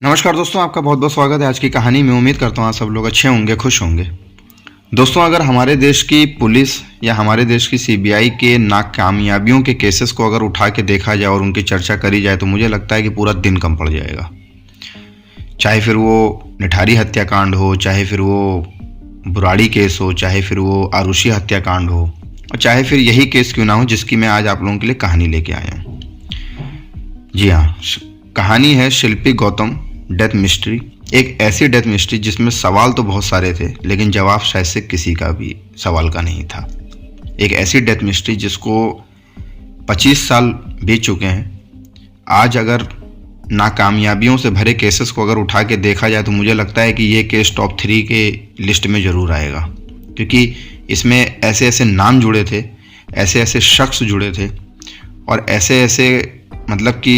नमस्कार दोस्तों, आपका बहुत बहुत स्वागत है आज की कहानी में। उम्मीद करता हूँ आप सब लोग अच्छे होंगे, खुश होंगे। दोस्तों, अगर हमारे देश की पुलिस या हमारे देश की सीबीआई के नाकामयाबियों के केसेस को अगर उठा के देखा जाए और उनकी चर्चा करी जाए तो मुझे लगता है कि पूरा दिन कम पड़ जाएगा। चाहे फिर वो निठारी हत्याकांड हो, चाहे फिर वो बुराड़ी केस हो, चाहे फिर वो आरुषि हत्याकांड हो, और चाहे फिर यही केस क्यों ना हो जिसकी मैं आज आप लोगों के लिए कहानी लेके आया हूँ। जी हाँ, कहानी है शिल्पी गौतम डेथ मिस्ट्री। एक ऐसी डेथ मिस्ट्री जिसमें सवाल तो बहुत सारे थे लेकिन जवाब शायद से किसी का भी सवाल का नहीं था। एक ऐसी डेथ मिस्ट्री जिसको 25 साल बीत चुके हैं। आज अगर नाकामयाबियों से भरे केसेस को अगर उठा के देखा जाए तो मुझे लगता है कि ये केस टॉप 3 के लिस्ट में ज़रूर आएगा, क्योंकि इसमें ऐसे ऐसे नाम जुड़े थे, ऐसे ऐसे शख्स जुड़े थे और ऐसे ऐसे मतलब कि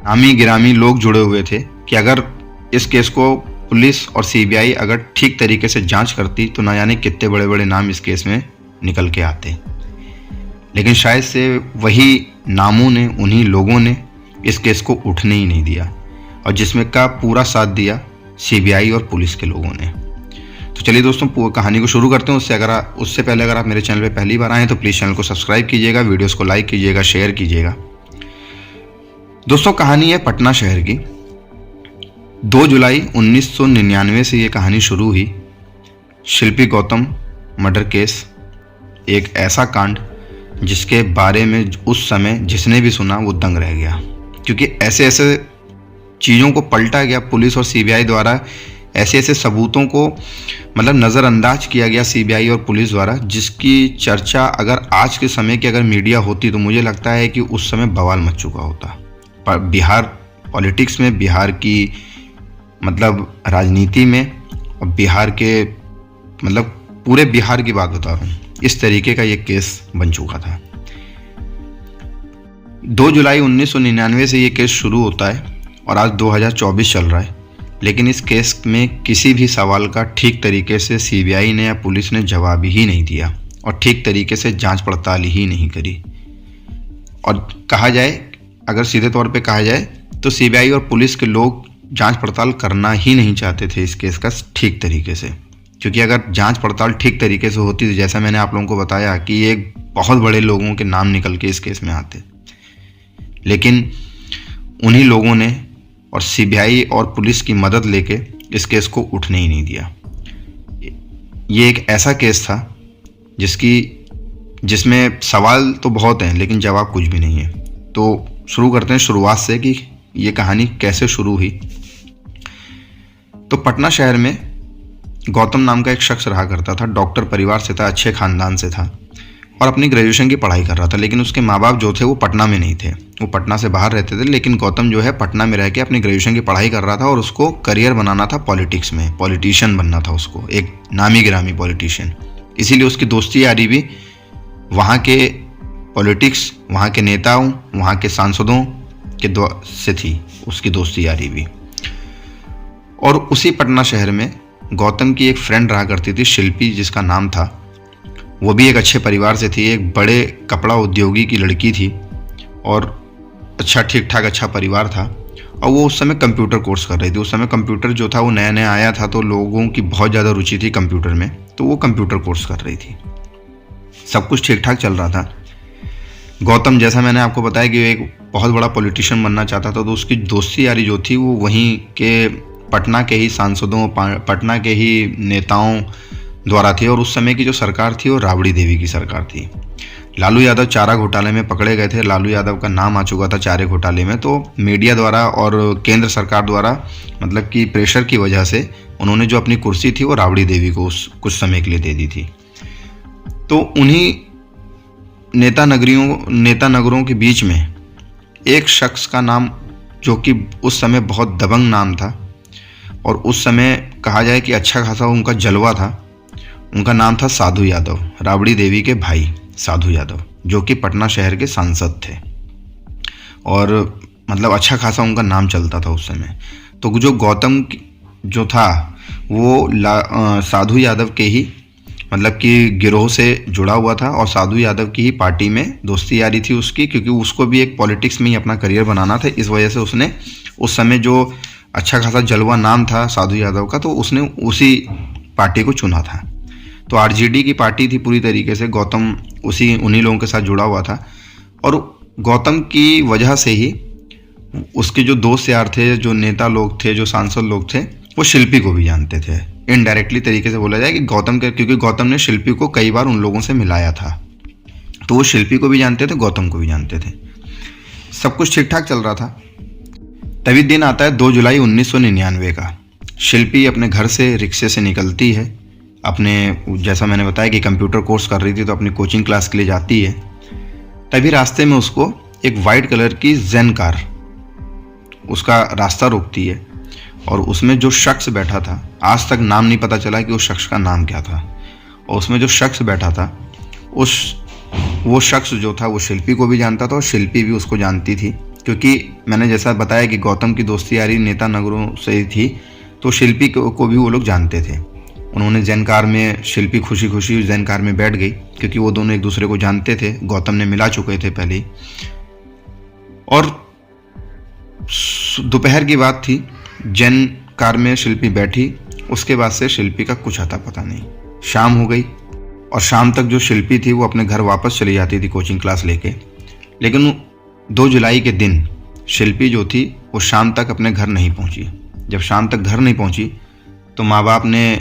नामी गिरामी लोग जुड़े हुए थे कि अगर इस केस को पुलिस और सीबीआई अगर ठीक तरीके से जांच करती तो ना जाने कितने बड़े बड़े नाम इस केस में निकल के आते। लेकिन शायद से वही नामों ने, उन्हीं लोगों ने इस केस को उठने ही नहीं दिया, और जिसमें का पूरा साथ दिया सीबीआई और पुलिस के लोगों ने। तो चलिए दोस्तों, कहानी को शुरू करते हैं। उससे पहले अगर आप मेरे चैनल पर पहली बार आएँ तो प्लीज़ चैनल को सब्सक्राइब कीजिएगा, वीडियोज़ को लाइक कीजिएगा, शेयर कीजिएगा। दोस्तों, कहानी है पटना शहर की। 2 जुलाई 1999 से ये कहानी शुरू हुई। शिल्पी गौतम मर्डर केस, एक ऐसा कांड जिसके बारे में उस समय जिसने भी सुना वो दंग रह गया, क्योंकि ऐसे ऐसे चीज़ों को पलटा गया पुलिस और सीबीआई द्वारा। ऐसे ऐसे सबूतों को मतलब नज़रअंदाज किया गया सीबीआई और पुलिस द्वारा, जिसकी चर्चा अगर आज के समय की अगर मीडिया होती तो मुझे लगता है कि उस समय बवाल मच चुका होता। पर बिहार पॉलिटिक्स में, बिहार की मतलब राजनीति में, और बिहार के मतलब पूरे बिहार की बात बता रहा हूँ, इस तरीके का ये केस बन चुका था। 2 जुलाई 1999 से ये केस शुरू होता है और आज 2024 चल रहा है, लेकिन इस केस में किसी भी सवाल का ठीक तरीके से सीबीआई ने या पुलिस ने जवाब ही नहीं दिया और ठीक तरीके से जांच पड़ताल ही नहीं करी। और कहा जाए, अगर सीधे तौर पे कहा जाए तो सीबीआई और पुलिस के लोग जांच पड़ताल करना ही नहीं चाहते थे इस केस का ठीक तरीके से, क्योंकि अगर जांच पड़ताल ठीक तरीके से होती तो जैसा मैंने आप लोगों को बताया कि एक बहुत बड़े लोगों के नाम निकल के इस केस में आते, लेकिन उन्हीं लोगों ने और सीबीआई और पुलिस की मदद लेके इस केस को उठने ही नहीं दिया। ये एक ऐसा केस था जिसमें सवाल तो बहुत हैं लेकिन जवाब कुछ भी नहीं है। तो शुरू करते हैं शुरुआत से कि ये कहानी कैसे शुरू हुई। तो पटना शहर में गौतम नाम का एक शख्स रहा करता था। डॉक्टर परिवार से था, अच्छे खानदान से था और अपनी ग्रेजुएशन की पढ़ाई कर रहा था। लेकिन उसके माँ बाप जो थे वो पटना में नहीं थे, वो पटना से बाहर रहते थे। लेकिन गौतम जो है पटना में रह के अपनी ग्रेजुएशन की पढ़ाई कर रहा था और उसको करियर बनाना था पॉलिटिक्स में, पॉलिटिशियन बनना था उसको, एक नामी गिरामी पॉलिटिशियन। इसीलिए उसकी दोस्ती यारी भी वहाँ के पॉलिटिक्स, वहाँ के नेताओं, वहाँ के सांसदों के से थी उसकी दोस्ती यारी भी। और उसी पटना शहर में गौतम की एक फ्रेंड रहा करती थी, शिल्पी जिसका नाम था। वो भी एक अच्छे परिवार से थी, एक बड़े कपड़ा उद्योगी की लड़की थी और अच्छा ठीक ठाक अच्छा परिवार था। और वो उस समय कंप्यूटर कोर्स कर रही थी। उस समय कंप्यूटर जो था वो नया नया आया था, तो लोगों की बहुत ज़्यादा रुचि थी कंप्यूटर में, तो वो कंप्यूटर कोर्स कर रही थी। सब कुछ ठीक ठाक चल रहा था। गौतम, जैसा मैंने आपको बताया कि एक बहुत बड़ा पॉलिटिशियन बनना चाहता था, तो उसकी दोस्ती यारी जो थी वो वहीं के पटना के ही सांसदों, पटना के ही नेताओं द्वारा थी। और उस समय की जो सरकार थी वो राबड़ी देवी की सरकार थी। लालू यादव चारा घोटाले में पकड़े गए थे। लालू यादव का नाम आ चुका था चारे घोटाले में, तो मीडिया द्वारा और केंद्र सरकार द्वारा मतलब कि प्रेशर की वजह से उन्होंने जो अपनी कुर्सी थी वो राबड़ी देवी को कुछ समय के लिए दे दी थी। तो उन्हीं नेता नगरों के बीच में एक शख्स का नाम, जो कि उस समय बहुत दबंग नाम था और उस समय कहा जाए कि अच्छा खासा उनका जलवा था, उनका नाम था साधु यादव। राबड़ी देवी के भाई साधु यादव, जो कि पटना शहर के सांसद थे और मतलब अच्छा खासा उनका नाम चलता था उस समय। तो जो गौतम जो था वो साधु यादव के ही मतलब कि गिरोह से जुड़ा हुआ था और साधु यादव की ही पार्टी में दोस्ती यारी थी उसकी, क्योंकि उसको भी एक पॉलिटिक्स में ही अपना करियर बनाना था। इस वजह से उसने उस समय जो अच्छा खासा जलवा नाम था साधु यादव का, तो उसने उसी पार्टी को चुना था। तो आरजेडी की पार्टी थी पूरी तरीके से, गौतम उन्हीं लोगों के साथ जुड़ा हुआ था। और गौतम की वजह से ही उसके जो दोस्त यार थे, जो नेता लोग थे, जो सांसद लोग थे, वो शिल्पी को भी जानते थे। इनडायरेक्टली तरीके से बोला जाए कि क्योंकि गौतम ने शिल्पी को कई बार उन लोगों से मिलाया था, तो वो शिल्पी को भी जानते थे, गौतम को भी जानते थे। सब कुछ ठीक ठाक चल रहा था। तभी दिन आता है 2 जुलाई 1999 का। शिल्पी अपने घर से रिक्शे से निकलती है, अपने, जैसा मैंने बताया कि कंप्यूटर कोर्स कर रही थी तो अपनी कोचिंग क्लास के लिए जाती है। तभी रास्ते में उसको एक वाइट कलर की जेन कार उसका रास्ता रोकती है, और उसमें जो शख्स बैठा था, आज तक नाम नहीं पता चला कि उस शख्स का नाम क्या था। और उसमें जो शख्स बैठा था, वो शख्स जो था वो शिल्पी को भी जानता था और शिल्पी भी उसको जानती थी, क्योंकि मैंने जैसा बताया कि गौतम की दोस्ती यारी नेता नगरों से ही थी, तो शिल्पी को भी वो लोग जानते थे। उन्होंने जैन कार में, शिल्पी खुशी खुशी जैन कार में बैठ गई, क्योंकि वो दोनों एक दूसरे को जानते थे, गौतम ने मिला चुके थे पहले ही। और दोपहर की बात थी, जैन कार में शिल्पी बैठी, उसके बाद से शिल्पी का कुछ अता पता नहीं। शाम हो गई और शाम तक जो शिल्पी थी वो अपने घर वापस चली जाती थी कोचिंग क्लास लेके। लेकिन 2 जुलाई के दिन शिल्पी जो थी वो शाम तक अपने घर नहीं पहुंची। जब शाम तक घर नहीं पहुंची तो माँ बाप ने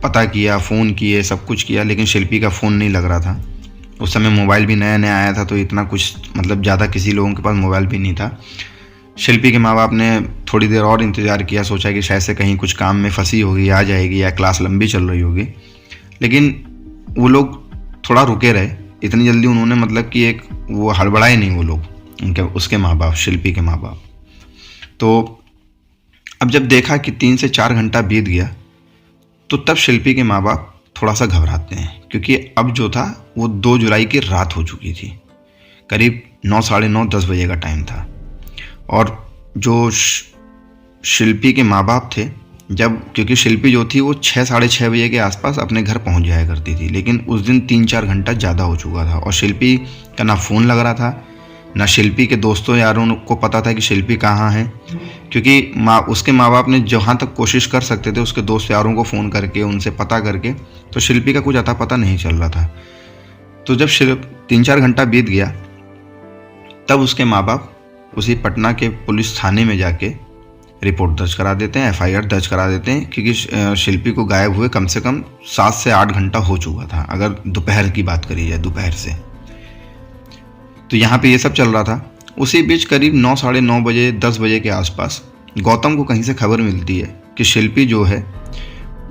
पता किया, फ़ोन किए, सब कुछ किया, लेकिन शिल्पी का फ़ोन नहीं लग रहा था। उस समय मोबाइल भी नया नया आया था, तो इतना कुछ ज़्यादा किसी लोगों के पास मोबाइल भी नहीं था। शिल्पी के माँ बाप ने थोड़ी देर और इंतज़ार किया, सोचा कि शायद से कहीं कुछ काम में फंसी होगी, आ जाएगी, या क्लास लंबी चल रही होगी। लेकिन वो लोग थोड़ा रुके रहे, इतनी जल्दी उन्होंने कि एक वो हड़बड़ाए नहीं वो लोग, उसके माँ बाप, शिल्पी के माँ बाप। तो अब जब देखा कि 3 से 4 घंटा बीत गया, तो तब शिल्पी के माँ बाप थोड़ा सा घबराते हैं, क्योंकि अब जो था वो 2 जुलाई की रात हो चुकी थी, करीब 9, साढ़े 9, 10 बजे का टाइम था। और जो शिल्पी के माँ बाप थे, क्योंकि शिल्पी जो थी वो 6, साढ़े 6 बजे के आसपास अपने घर पहुंच जाया करती थी, लेकिन उस दिन 3-4 घंटा ज़्यादा हो चुका था, और शिल्पी का ना फ़ोन लग रहा था, ना शिल्पी के दोस्तों यारों को पता था कि शिल्पी कहाँ है, क्योंकि उसके माँ बाप ने जहाँ तक कोशिश कर सकते थे उसके दोस्त यारों को फ़ोन करके, उनसे पता करके, तो शिल्पी का कुछ अता पता नहीं चल रहा था। तो जब 3-4 घंटा बीत गया, तब उसके माँ बाप उसी पटना के पुलिस थाने में जाके रिपोर्ट दर्ज करा देते हैं, FIR दर्ज करा देते हैं, क्योंकि शिल्पी को गायब हुए कम से कम 7 से 8 घंटा हो चुका था, अगर दोपहर की बात करी जाए, दोपहर से। तो यहाँ पे ये सब चल रहा था। उसी बीच करीब 9, साढ़े 9 बजे, 10 बजे के आसपास गौतम को कहीं से खबर मिलती है कि शिल्पी जो है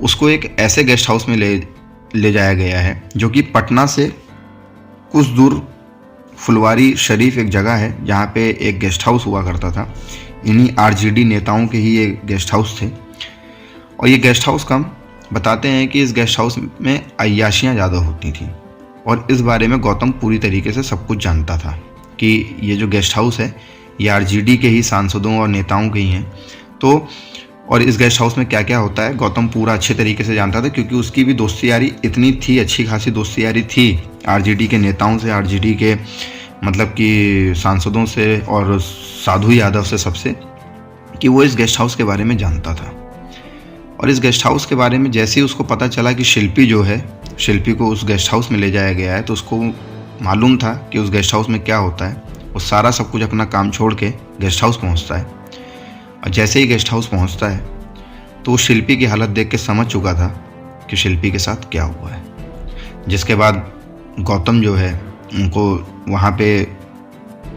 उसको एक ऐसे गेस्ट हाउस में ले जाया गया है, जो कि पटना से कुछ दूर फुलवारी शरीफ एक जगह है, जहाँ पे एक गेस्ट हाउस हुआ करता था। इन्हीं RJD नेताओं के ही ये गेस्ट हाउस थे। और ये गेस्ट हाउस का बताते हैं कि इस गेस्ट हाउस में अय्याशियाँ ज़्यादा होती थी, और इस बारे में गौतम पूरी तरीके से सब कुछ जानता था कि ये जो गेस्ट हाउस है ये RJD के ही सांसदों और नेताओं के ही हैं। तो और इस गेस्ट हाउस में क्या क्या होता है गौतम पूरा अच्छे तरीके से जानता था, क्योंकि उसकी भी दोस्ती यारी इतनी थी, अच्छी खासी दोस्ती यारी थी RJD के नेताओं से, RJD के कि सांसदों से और साधु यादव से, सबसे, कि वो इस गेस्ट हाउस के बारे में जानता था। और इस गेस्ट हाउस के बारे में जैसे ही उसको पता चला कि शिल्पी जो है, शिल्पी को उस गेस्ट हाउस में ले जाया गया है, तो उसको मालूम था कि उस गेस्ट हाउस में क्या होता है। वो सारा सब कुछ अपना काम छोड़ के गेस्ट हाउस पहुंचता है, और जैसे ही गेस्ट हाउस पहुंचता है तो वो शिल्पी की हालत देख के समझ चुका था कि शिल्पी के साथ क्या हुआ है। जिसके बाद गौतम जो है, उनको वहाँ पे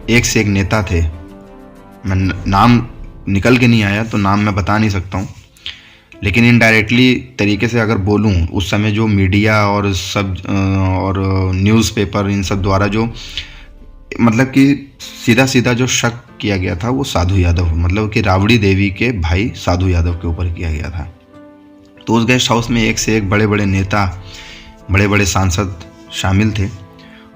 एक से एक नेता थे, मैं नाम निकल के नहीं आया तो नाम मैं बता नहीं सकता हूँ, लेकिन इनडायरेक्टली तरीके से अगर बोलूँ, उस समय जो मीडिया और सब और न्यूज़पेपर इन सब द्वारा जो कि सीधा सीधा जो शक किया गया था वो साधु यादव, कि राबड़ी देवी के भाई साधु यादव के ऊपर किया गया था। तो उस गेस्ट हाउस में एक से एक बड़े बड़े नेता, बड़े बड़े सांसद शामिल थे,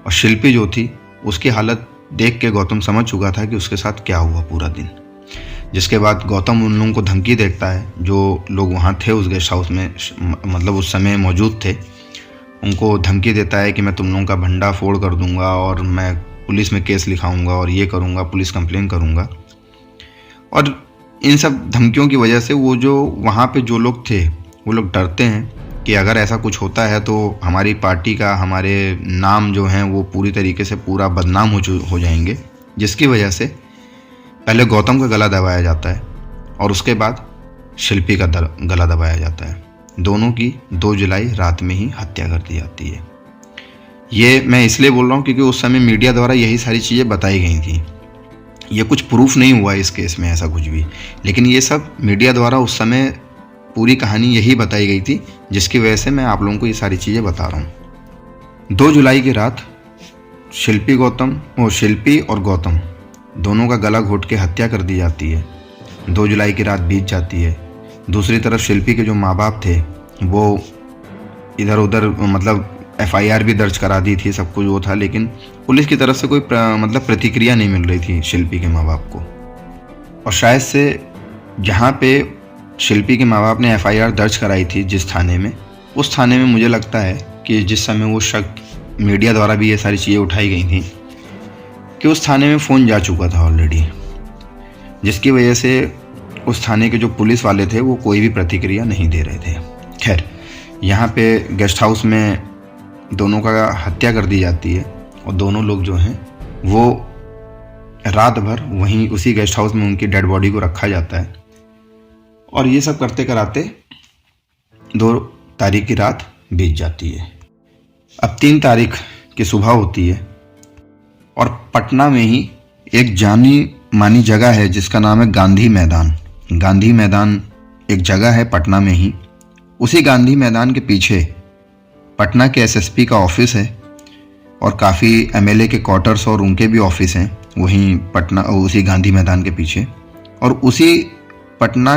और शिल्पी जो थी उसकी हालत देख के गौतम समझ चुका था कि उसके साथ क्या हुआ पूरा दिन। जिसके बाद गौतम उन लोगों को धमकी देता है, जो लोग वहाँ थे उस गेस्ट हाउस में, उस समय मौजूद थे, उनको धमकी देता है कि मैं तुम लोगों का भंडा फोड़ कर दूंगा, और मैं पुलिस में केस लिखाऊंगा, और ये करूंगा, पुलिस कंप्लेन करूंगा। और इन सब धमकियों की वजह से वो जो वहाँ पे जो लोग थे वो लोग डरते हैं कि अगर ऐसा कुछ होता है तो हमारी पार्टी का, हमारे नाम जो हैं वो पूरी तरीके से पूरा बदनाम हो जाएंगे। जिसकी वजह से पहले गौतम का गला दबाया जाता है और उसके बाद शिल्पी का गला दबाया जाता है। दोनों की 2 जुलाई रात में ही हत्या कर दी जाती है। ये मैं इसलिए बोल रहा हूँ क्योंकि उस समय मीडिया द्वारा यही सारी चीज़ें बताई गई थी। ये कुछ प्रूफ नहीं हुआ इस केस में ऐसा कुछ भी, लेकिन ये सब मीडिया द्वारा उस समय पूरी कहानी यही बताई गई थी, जिसकी वजह से मैं आप लोगों को ये सारी चीज़ें बता रहा हूँ। 2 जुलाई की रात शिल्पी और गौतम दोनों का गला घोट के हत्या कर दी जाती है। 2 जुलाई की रात बीत जाती है। दूसरी तरफ शिल्पी के जो माँ बाप थे वो इधर उधर मतलब FIR भी दर्ज करा दी थी, सब कुछ वो था, लेकिन पुलिस की तरफ से कोई मतलब प्रतिक्रिया नहीं मिल रही थी शिल्पी के माँ बाप को। और शायद से जहाँ पे शिल्पी के माँ बाप ने FIR दर्ज कराई थी जिस थाने में, उस थाने में मुझे लगता है कि जिस समय वो शक मीडिया द्वारा भी ये सारी चीज़ें उठाई गई थी कि उस थाने में फ़ोन जा चुका था ऑलरेडी, जिसकी वजह से उस थाने के जो पुलिस वाले थे वो कोई भी प्रतिक्रिया नहीं दे रहे थे। खैर, यहाँ पे गेस्ट हाउस में दोनों का हत्या कर दी जाती है और दोनों लोग जो हैं वो रात भर वहीं उसी गेस्ट हाउस में उनकी डेड बॉडी को रखा जाता है। और ये सब करते कराते 2 तारीख की रात बीत जाती है। अब 3 तारीख की सुबह होती है और पटना में ही एक जानी मानी जगह है जिसका नाम है गांधी मैदान। गांधी मैदान एक जगह है पटना में ही। उसी गांधी मैदान के पीछे पटना के SSP का ऑफिस है और काफ़ी MLA के क्वार्टर्स और उनके भी ऑफिस हैं वहीं पटना, उसी गांधी मैदान के पीछे। और उसी पटना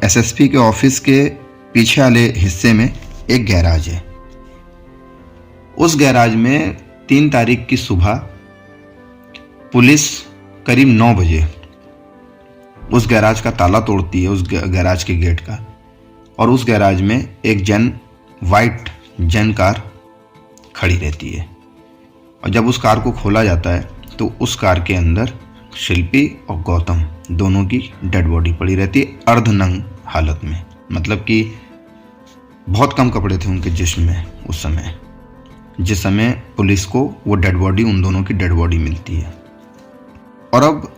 SSP के ऑफिस के पीछे वाले हिस्से में एक गैराज है। उस गैराज में 3 तारीख की सुबह पुलिस करीब 9 बजे उस गैराज का ताला तोड़ती है, उस गैराज के गेट का, और उस गैराज में एक वाइट जेन कार खड़ी रहती है। और जब उस कार को खोला जाता है तो उस कार के अंदर शिल्पी और गौतम दोनों की डेड बॉडी पड़ी रहती है, अर्धनंग हालत में। मतलब कि बहुत कम कपड़े थे उनके जिस्म में उस समय, जिस समय पुलिस को वो डेड बॉडी, उन दोनों की डेड बॉडी मिलती है। और अब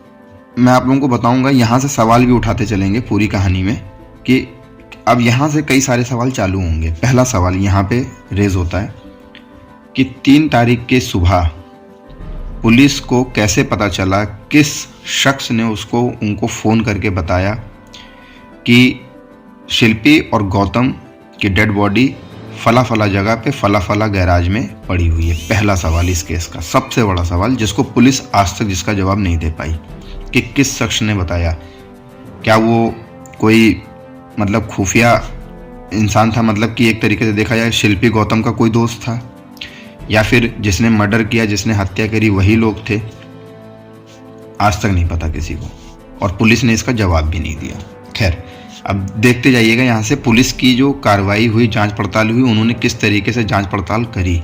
मैं आप लोगों को बताऊंगा, यहाँ से सवाल भी उठाते चलेंगे पूरी कहानी में कि अब यहाँ से कई सारे सवाल चालू होंगे। पहला सवाल यहाँ पे रेज होता है कि 3 तारीख के सुबह पुलिस को कैसे पता चला, किस शख्स ने उनको फ़ोन करके बताया कि शिल्पी और गौतम की डेड बॉडी फला फला जगह पे फला फला गैराज में पड़ी हुई है। पहला सवाल इस केस का, सबसे बड़ा सवाल, जिसको पुलिस आज तक जिसका जवाब नहीं दे पाई कि किस शख्स ने बताया। क्या वो कोई मतलब खुफिया इंसान था, मतलब कि एक तरीके से देखा जाए शिल्पी गौतम का कोई दोस्त था, या फिर जिसने मर्डर किया, जिसने हत्या करी वही लोग थे? आज तक नहीं पता किसी को, और पुलिस ने इसका जवाब भी नहीं दिया। खैर, अब देखते जाइएगा यहाँ से पुलिस की जो कार्रवाई हुई, जांच पड़ताल हुई, उन्होंने किस तरीके से जांच पड़ताल करी,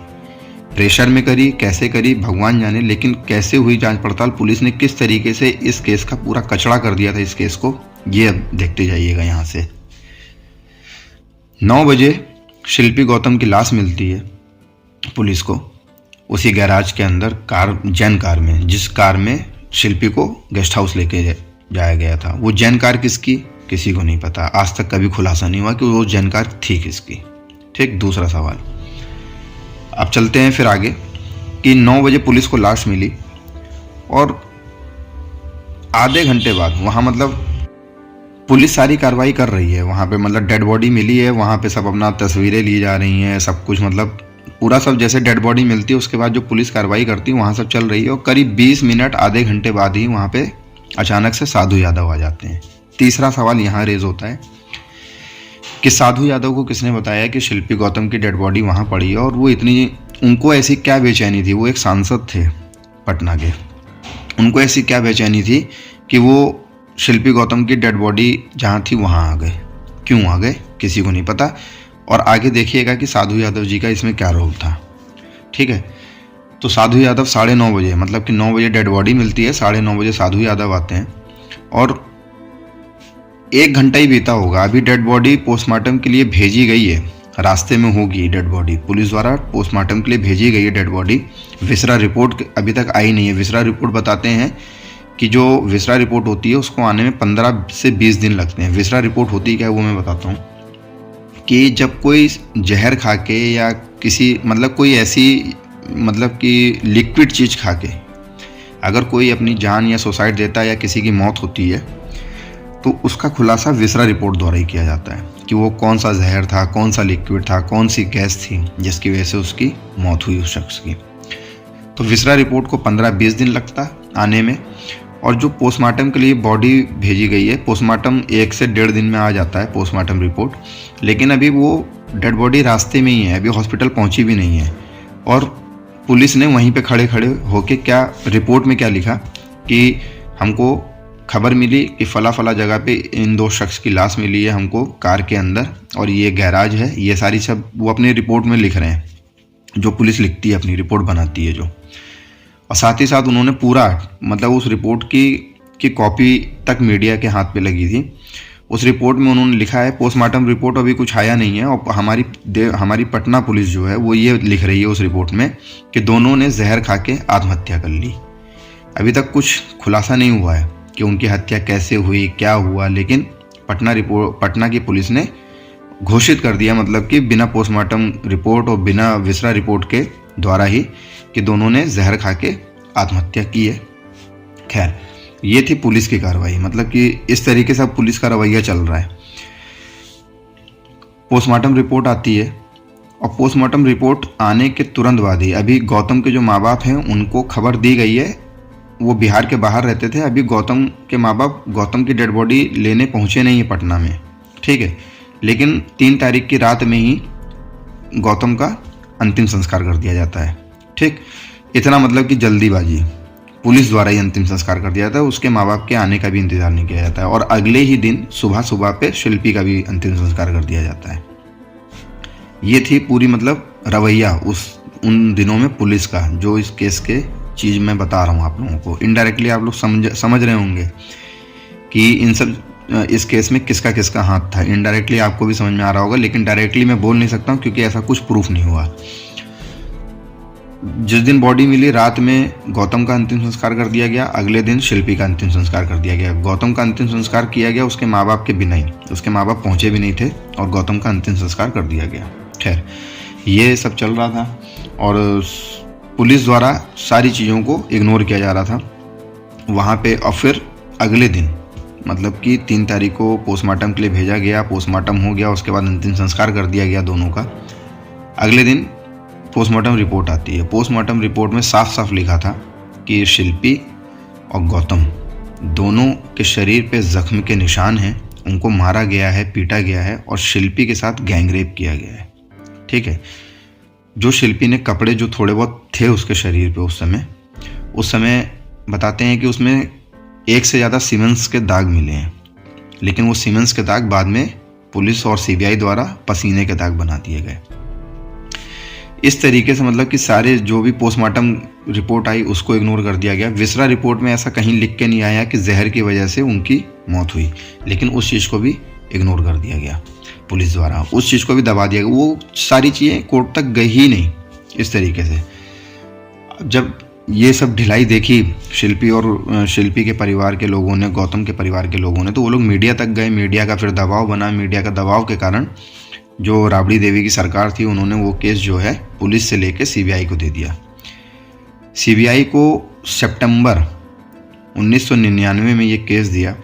प्रेशर में करी, कैसे करी भगवान जाने, लेकिन कैसे हुई जांच पड़ताल, पुलिस ने किस तरीके से इस केस का पूरा कचड़ा कर दिया था इस केस को, ये अब देखते जाइएगा यहाँ से। 9 बजे शिल्पी गौतम की लाश मिलती है पुलिस को उसी गैराज के अंदर, जेन कार में, जिस कार में शिल्पी को गेस्ट हाउस लेके जाया गया था। वो जेन कार किसकी, किसी को नहीं पता, आज तक कभी खुलासा नहीं हुआ कि वो जेन कार थी किसकी। ठीक, दूसरा सवाल। अब चलते हैं फिर आगे कि 9 बजे पुलिस को लाश मिली और आधे घंटे बाद वहाँ मतलब पुलिस सारी कार्रवाई कर रही है वहाँ पे, मतलब डेड बॉडी मिली है वहाँ पे, सब अपना तस्वीरें ली जा रही हैं, सब कुछ मतलब पूरा सब जैसे डेड बॉडी मिलती है उसके बाद जो पुलिस कार्रवाई करती है वहाँ सब चल रही है। और करीब 20 मिनट आधे घंटे बाद ही वहाँ पे अचानक से साधु यादव आ जाते हैं। तीसरा सवाल यहाँ रेज होता है कि साधु यादव को किसने बताया कि शिल्पी गौतम की डेड बॉडी वहाँ पड़ी है, और वो इतनी, उनको ऐसी क्या बेचैनी थी, वो एक सांसद थे पटना के, उनको ऐसी क्या बेचैनी थी कि वो शिल्पी गौतम की डेड बॉडी जहाँ थी वहाँ आ गए। क्यों आ गए किसी को नहीं पता। और आगे देखिएगा कि साधु यादव जी का इसमें क्या रोल था। ठीक है, तो साधु यादव 9:30 बजे, मतलब कि 9 बजे डेड बॉडी मिलती है, 9:30 बजे साधु यादव आते हैं और 1 घंटा ही बीता होगा, अभी डेड बॉडी पोस्टमार्टम के लिए भेजी गई है, रास्ते में होगी डेड बॉडी, पुलिस द्वारा पोस्टमार्टम के लिए भेजी गई है डेड बॉडी। विसरा रिपोर्ट अभी तक आई नहीं है। विसरा रिपोर्ट बताते हैं कि जो विसरा रिपोर्ट होती है उसको आने में 15 से 20 दिन लगते हैं। विसरा रिपोर्ट होती क्या है वो मैं बताता हूँ कि जब कोई जहर खा के या किसी मतलब कोई ऐसी मतलब कि लिक्विड चीज़ खा के अगर कोई अपनी जान या सुसाइड देता है या किसी की मौत होती है तो उसका खुलासा विसरा रिपोर्ट द्वारा ही किया जाता है कि वो कौन सा जहर था, कौन सा लिक्विड था, कौन सी गैस थी जिसकी वजह से उसकी मौत हुई उस शख्स की। तो विसरा रिपोर्ट को 15-20 दिन लगता आने में। और जो पोस्टमार्टम के लिए बॉडी भेजी गई है, पोस्टमार्टम 1 से 1.5 दिन में आ जाता है पोस्टमार्टम रिपोर्ट, लेकिन अभी वो डेड बॉडी रास्ते में ही है, अभी हॉस्पिटल पहुंची भी नहीं है। और पुलिस ने वहीं पे खड़े खड़े होके क्या रिपोर्ट में क्या लिखा कि हमको खबर मिली कि फला फला जगह पे इन 2 शख्स की लाश मिली है हमको कार के अंदर, और ये गैराज है, ये सारी सब वो अपने रिपोर्ट में लिख रहे हैं, जो पुलिस लिखती है अपनी रिपोर्ट बनाती है जो। और साथ ही साथ उन्होंने पूरा मतलब उस रिपोर्ट की कॉपी तक मीडिया के हाथ पे लगी थी। उस रिपोर्ट में उन्होंने लिखा है, पोस्टमार्टम रिपोर्ट अभी कुछ आया नहीं है, और हमारी पटना पुलिस जो है वो ये लिख रही है उस रिपोर्ट में कि दोनों ने जहर खा के आत्महत्या कर ली। अभी तक कुछ खुलासा नहीं हुआ है कि उनकी हत्या कैसे हुई, क्या हुआ, लेकिन पटना की पुलिस ने घोषित कर दिया, मतलब कि बिना पोस्टमार्टम रिपोर्ट और बिना विसरा रिपोर्ट के द्वारा ही कि दोनों ने जहर खा के आत्महत्या की है। खैर, ये थी पुलिस की कार्रवाई, मतलब कि इस तरीके से पुलिस का रवैया चल रहा है। पोस्टमार्टम रिपोर्ट आती है और पोस्टमार्टम रिपोर्ट आने के तुरंत बाद ही अभी गौतम के जो माँ बाप हैं उनको खबर दी गई है। वो बिहार के बाहर रहते थे, अभी गौतम के माँ बाप गौतम की डेड बॉडी लेने पहुँचे नहीं है पटना में, ठीक है, लेकिन 3 तारीख की रात में ही गौतम का अंतिम संस्कार कर दिया जाता है। ठीक, इतना मतलब कि जल्दीबाजी, पुलिस द्वारा ही अंतिम संस्कार कर दिया जाता है, उसके माँ बाप के आने का भी इंतजार नहीं किया जाता है। और अगले ही दिन सुबह पे शिल्पी का भी अंतिम संस्कार कर दिया जाता है। ये थी पूरी मतलब रवैया उन दिनों में पुलिस का, जो इस केस के चीज़ मैं बता रहा हूँ आप लोगों को। इनडायरेक्टली आप लोग समझ रहे होंगे कि इस केस में किसका किसका हाथ था। इनडायरेक्टली आपको भी समझ में आ रहा होगा, लेकिन डायरेक्टली मैं बोल नहीं सकता हूँ क्योंकि ऐसा कुछ प्रूफ नहीं हुआ। जिस दिन बॉडी मिली रात में गौतम का अंतिम संस्कार कर दिया गया, अगले दिन शिल्पी का अंतिम संस्कार कर दिया गया। गौतम का अंतिम संस्कार किया गया उसके माँ बाप के बिना ही, उसके माँ बाप पहुँचे भी नहीं थे, और गौतम का अंतिम संस्कार कर दिया गया। खैर, ये सब चल रहा था और पुलिस द्वारा सारी चीज़ों को इग्नोर किया जा रहा था वहाँ पे। और फिर अगले दिन मतलब कि 3 तारीख को पोस्टमार्टम के लिए भेजा गया, पोस्टमार्टम हो गया, उसके बाद अंतिम संस्कार कर दिया गया दोनों का। अगले दिन पोस्टमार्टम रिपोर्ट आती है। पोस्टमार्टम रिपोर्ट में साफ साफ लिखा था कि शिल्पी और गौतम दोनों के शरीर पे जख्म के निशान हैं, उनको मारा गया है, पीटा गया है, और शिल्पी के साथ गैंगरेप किया गया है। ठीक है, जो शिल्पी ने कपड़े जो थोड़े बहुत थे उसके शरीर पे उस समय बताते हैं कि उसमें 1 से ज़्यादा सीमेंस के दाग मिले हैं, लेकिन वो सीमेंस के दाग बाद में पुलिस और सीबीआई द्वारा पसीने के दाग बना दिए गए। इस तरीके से मतलब कि सारे जो भी पोस्टमार्टम रिपोर्ट आई उसको इग्नोर कर दिया गया। विसरा रिपोर्ट में ऐसा कहीं लिख के नहीं आया कि जहर की वजह से उनकी मौत हुई, लेकिन उस चीज़ को भी इग्नोर कर दिया गया पुलिस द्वारा, उस चीज़ को भी दबा दिया गया। वो सारी चीज़ें कोर्ट तक गई ही नहीं। इस तरीके से जब ये सब ढिलाई देखी शिल्पी के परिवार के लोगों ने, गौतम के परिवार के लोगों ने, तो वो लोग मीडिया तक गए। मीडिया का फिर दबाव बना। मीडिया का दबाव के कारण जो राबड़ी देवी की सरकार थी उन्होंने वो केस जो है पुलिस से लेके सीबीआई को दे दिया। सीबीआई को सितंबर 1999 में ये केस दिया।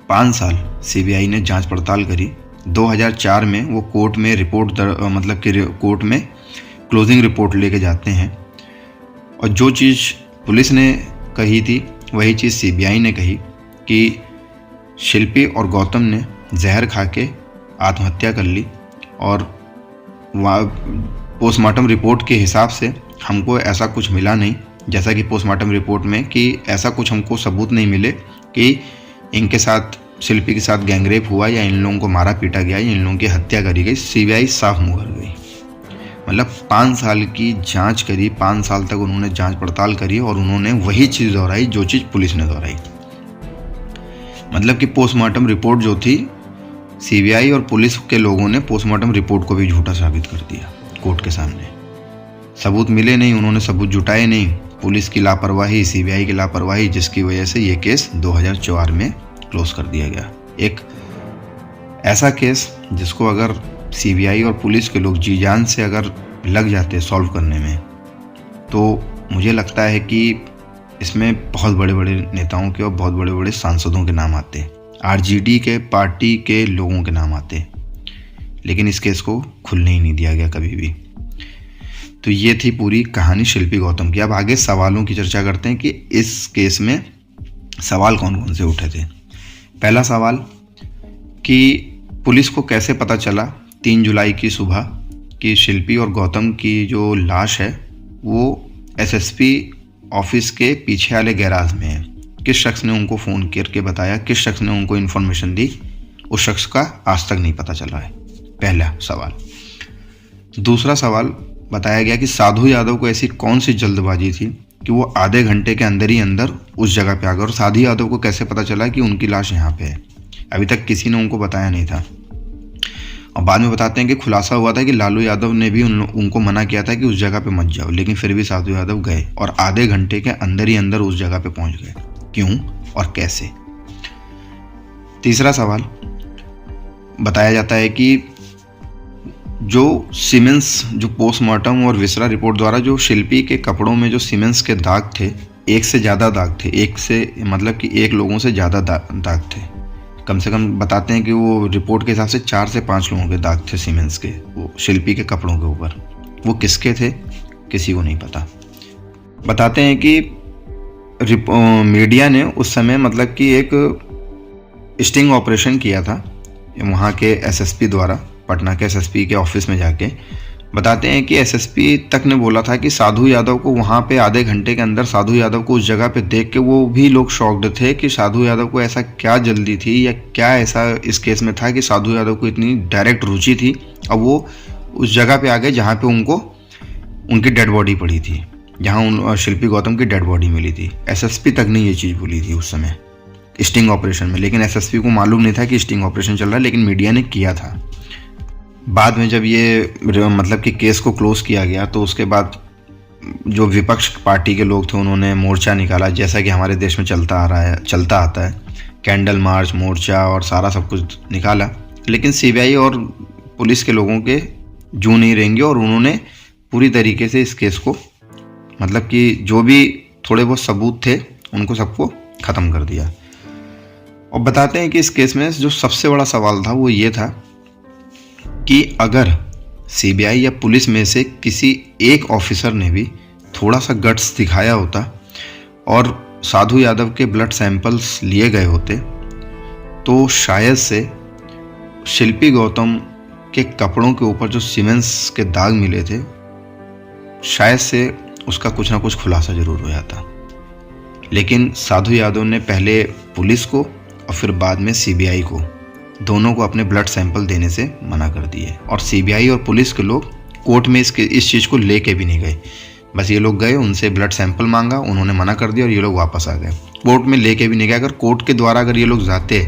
5 साल सीबीआई ने जांच पड़ताल करी। 2004 में वो कोर्ट में मतलब कि कोर्ट में क्लोजिंग रिपोर्ट लेके जाते हैं, और जो चीज़ पुलिस ने कही थी वही चीज़ सीबीआई ने कही कि शिल्पी और गौतम ने जहर खा के आत्महत्या कर ली, और पोस्टमार्टम रिपोर्ट के हिसाब से हमको ऐसा कुछ मिला नहीं, जैसा कि पोस्टमार्टम रिपोर्ट में कि ऐसा कुछ हमको सबूत नहीं मिले कि इनके साथ, शिल्पी के साथ गैंगरेप हुआ या इन लोगों को मारा पीटा गया या इन लोगों की हत्या करी गई। सीबीआई साफ मुँह कर गई। मतलब 5 साल की जांच करी, 5 साल तक उन्होंने जांच पड़ताल करी और उन्होंने वही चीज़ दोहराई जो चीज़ पुलिस ने दोहराई। मतलब कि पोस्टमार्टम रिपोर्ट जो थी, सीबीआई और पुलिस के लोगों ने पोस्टमार्टम रिपोर्ट को भी झूठा साबित कर दिया कोर्ट के सामने। सबूत मिले नहीं, उन्होंने सबूत जुटाए नहीं, पुलिस की लापरवाही, सीबीआई की लापरवाही, जिसकी वजह से ये केस 2004 में क्लोज कर दिया गया। एक ऐसा केस जिसको अगर सीबीआई और पुलिस के लोग जी जान से अगर लग जाते सॉल्व करने में, तो मुझे लगता है कि इसमें बहुत बड़े बड़े नेताओं के और बहुत बड़े बड़े सांसदों के नाम आते, आरजेडी के पार्टी के लोगों के नाम आते, लेकिन इस केस को खुलने ही नहीं दिया गया कभी भी। तो ये थी पूरी कहानी शिल्पी गौतम की। अब आगे सवालों की चर्चा करते हैं कि इस केस में सवाल कौन कौन से उठे थे। पहला सवाल कि पुलिस को कैसे पता चला 3 जुलाई की सुबह कि शिल्पी और गौतम की जो लाश है वो एसएसपी ऑफिस के पीछे वाले गैराज में है। किस शख्स ने उनको फ़ोन करके बताया, किस शख्स ने उनको इन्फॉर्मेशन दी, उस शख्स का आज तक नहीं पता चला है, पहला सवाल। दूसरा सवाल बताया गया कि साधु यादव को ऐसी कौन सी जल्दबाजी थी कि वो आधे घंटे के अंदर ही अंदर उस जगह पे आ गए, और साधु यादव को कैसे पता चला कि उनकी लाश यहाँ पे है। अभी तक किसी ने उनको बताया नहीं था। और बाद में बताते हैं कि खुलासा हुआ था कि लालू यादव ने भी उनको मना किया था कि उस जगह पे मत जाओ, लेकिन फिर भी साधु यादव गए और आधे घंटे के अंदर ही अंदर उस जगह पे पहुंच गए। क्यों और कैसे? तीसरा सवाल बताया जाता है कि जो सीमेंस, जो पोस्टमार्टम और विसरा रिपोर्ट द्वारा जो शिल्पी के कपड़ों में जो सीमेंस के दाग थे, एक से ज़्यादा दाग थे, एक से मतलब कि एक लोगों से ज़्यादा दाग थे, कम से कम बताते हैं कि वो रिपोर्ट के हिसाब से 4 से 5 लोगों के दाग थे सीमेंस के, वो शिल्पी के कपड़ों के ऊपर। वो किसके थे किसी को नहीं पता। बताते हैं कि मीडिया ने उस समय मतलब कि एक स्टिंग ऑपरेशन किया था वहाँ के एसएसपी द्वारा, पटना के एसएसपी के ऑफिस में जाके। बताते हैं कि एसएसपी तक ने बोला था कि साधु यादव को वहाँ पे आधे घंटे के अंदर साधु यादव को उस जगह पे देख के वो भी लोग शॉक्ड थे कि साधु यादव को ऐसा क्या जल्दी थी या क्या ऐसा इस केस में था कि साधु यादव को इतनी डायरेक्ट रुचि थी और वो उस जगह पे आ गए जहाँ पे उनको उनकी डेड बॉडी पड़ी थी, जहाँ उन शिल्पी गौतम की डेड बॉडी मिली थी। एसएसपी तक ने ये चीज़ बोली थी उस समय स्टिंग ऑपरेशन में, लेकिन एसएसपी को मालूम नहीं था कि स्टिंग ऑपरेशन चल रहा है, लेकिन मीडिया ने किया था। बाद में जब ये मतलब कि केस को क्लोज किया गया तो उसके बाद जो विपक्ष पार्टी के लोग थे उन्होंने मोर्चा निकाला, जैसा कि हमारे देश में चलता आता है, कैंडल मार्च, मोर्चा और सारा सब कुछ निकाला। लेकिन सीबीआई और पुलिस के लोगों के जू नहीं रहेंगे और उन्होंने पूरी तरीके से इस केस को मतलब कि जो भी थोड़े बहुत सबूत थे उनको सबको ख़त्म कर दिया। और बताते हैं कि इस केस में जो सबसे बड़ा सवाल था वो ये था कि अगर सीबीआई या पुलिस में से किसी एक ऑफिसर ने भी थोड़ा सा गट्स दिखाया होता और साधु यादव के ब्लड सैंपल्स लिए गए होते तो शायद से शिल्पी गौतम के कपड़ों के ऊपर जो सीमेंस के दाग मिले थे, शायद से उसका कुछ ना कुछ खुलासा जरूर हो जाता। लेकिन साधु यादव ने पहले पुलिस को और फिर बाद में सीबीआई को, दोनों को अपने ब्लड सैंपल देने से मना कर दिए। और सीबीआई और पुलिस के लोग कोर्ट में इस चीज़ को लेके भी नहीं गए, बस ये लोग गए, उनसे ब्लड सैंपल मांगा, उन्होंने मना कर दिया और ये लोग वापस आ गए। कोर्ट में लेके भी नहीं गए। अगर कोर्ट के द्वारा अगर ये लोग जाते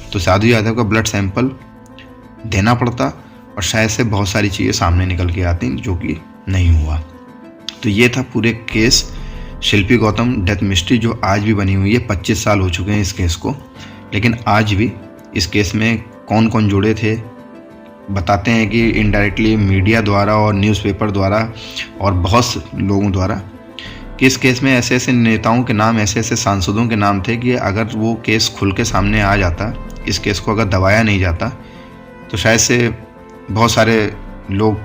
तो साधु यादव का ब्लड सैंपल देना पड़ता और शायद से बहुत सारी चीज़ें सामने निकल के आती, जो कि नहीं हुआ। तो ये था पूरे केस शिल्पी गौतम डेथ मिस्ट्री, जो आज भी बनी हुई है। 25 साल हो चुके हैं इस केस को, लेकिन आज भी इस केस में कौन कौन जुड़े थे बताते हैं कि इनडायरेक्टली मीडिया द्वारा और न्यूज़पेपर द्वारा और बहुत से लोगों द्वारा, कि इस केस में ऐसे ऐसे नेताओं के नाम, ऐसे ऐसे सांसदों के नाम थे कि अगर वो केस खुल के सामने आ जाता, इस केस को अगर दबाया नहीं जाता तो शायद से बहुत सारे लोग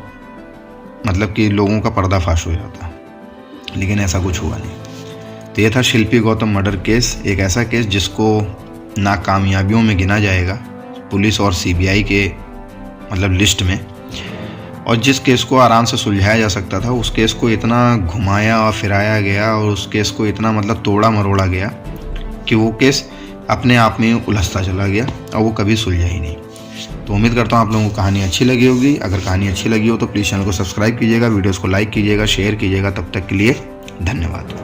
मतलब कि लोगों का पर्दाफाश हो जाता, लेकिन ऐसा कुछ हुआ नहीं। तो ये था शिल्पी गौतम मर्डर केस, एक ऐसा केस जिसको नाकामयाबियों में गिना जाएगा पुलिस और सीबीआई के मतलब लिस्ट में, और जिस केस को आराम से सुलझाया जा सकता था उस केस को इतना घुमाया और फिराया गया और उस केस को इतना मतलब तोड़ा मरोड़ा गया कि वो केस अपने आप में उलझता चला गया और वो कभी सुलझा ही नहीं। तो उम्मीद करता हूँ आप लोगों को कहानी अच्छी लगी होगी। अगर कहानी अच्छी लगी हो तो प्लीज़ चैनल को सब्सक्राइब कीजिएगा, वीडियोज़ को लाइक कीजिएगा, शेयर कीजिएगा। तब तक के लिए धन्यवाद।